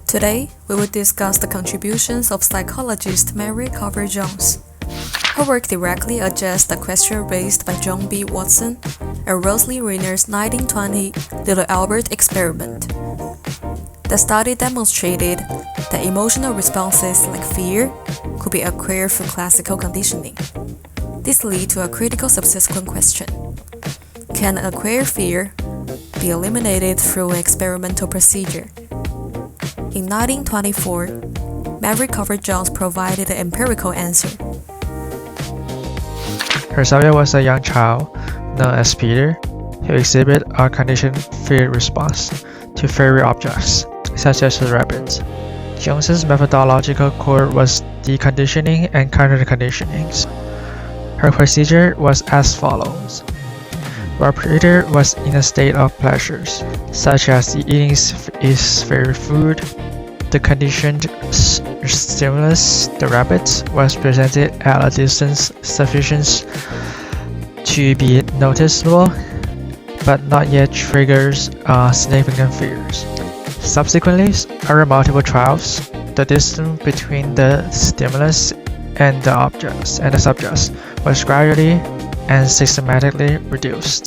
Today, we will discuss the contributions of psychologist Mary Carver Jones. Her work directly addressed the question raised by John B. Watson and Rosalie Reiner's 1920 Little Albert experiment. The study demonstrated that emotional responses like fear could be acquired through classical conditioning. This led to a critical subsequent question. Can acquired fear be eliminated through an experimental procedure? In 1924, Mary Carver Jones provided an empirical answer. Her subject was a young child, known as Peter, who exhibited a conditioned fear response to fairy objects, such as rabbits. Jones's methodological core was deconditioning and counterconditioning. Her procedure was as follows. While Peter was in a state of pleasures, such as eating his favorite food, the conditioned stimulus, the rabbit, was presented at a distance sufficient to be noticeable, but not yet triggers significant fears. Subsequently, under multiple trials, the distance between the stimulus and the subjects was gradually and systematically reduced.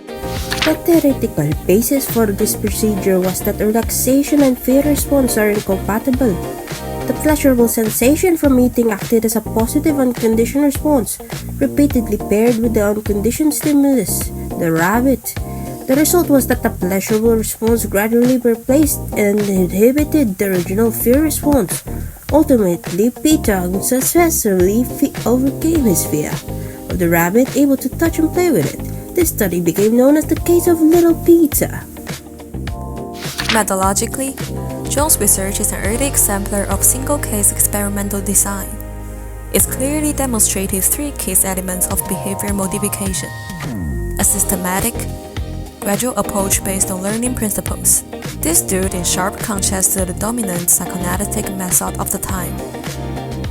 The theoretical basis for this procedure was that relaxation and fear response are incompatible. The pleasurable sensation from eating acted as a positive unconditioned response, repeatedly paired with the unconditioned stimulus, the rabbit. The result was that the pleasurable response gradually replaced and inhibited the original fear response. Ultimately, Peter successfully overcame his fear of the rabbit, able to touch and play with it. This study became known as the case of Little Peter. Methodologically, Jones' research is an early exemplar of single-case experimental design. It clearly demonstrated three case elements of behavior modification: a systematic, gradual approach based on learning principles. This stood in sharp contrast to the dominant psychoanalytic method of the time,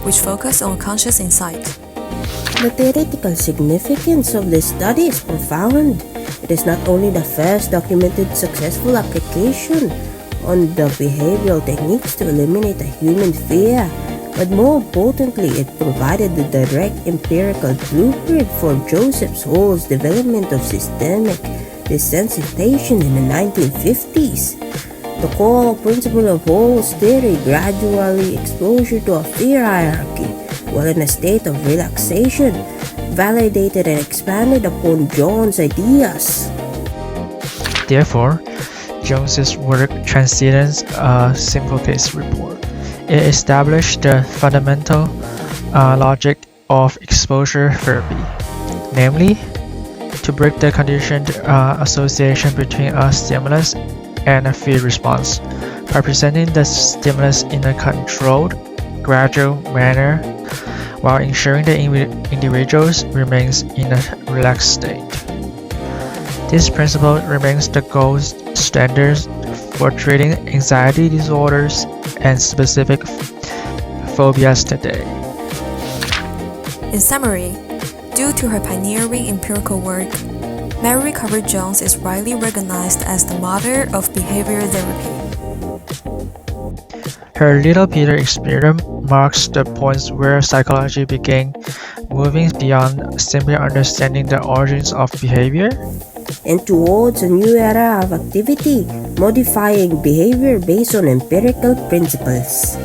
which focused on conscious insight. The theoretical significance of this study is profound. It is not only the first documented successful application on the behavioral techniques to eliminate a human fear, but more importantly, it provided the direct empirical blueprint for Joseph Hall's development of systemic desensitization in the 1950s. The core principle of Hall's theory, gradually exposure to a fear hierarchy, while in a state of relaxation, validated and expanded upon Jones' ideas. Therefore, Jones's work transcends a simple case report. It established the fundamental logic of exposure therapy, namely, to break the conditioned association between a stimulus and a fear response by presenting the stimulus in a controlled, gradual manner while ensuring the individuals remains in a relaxed state. This principle remains the gold standard for treating anxiety disorders and specific phobias today. In summary, due to her pioneering empirical work, Mary Carver Jones is widely recognized as the mother of behavioral therapy. Her Little Peter experiment marks the point where psychology began moving beyond simply understanding the origins of behavior and towards a new era of activity, modifying behavior based on empirical principles.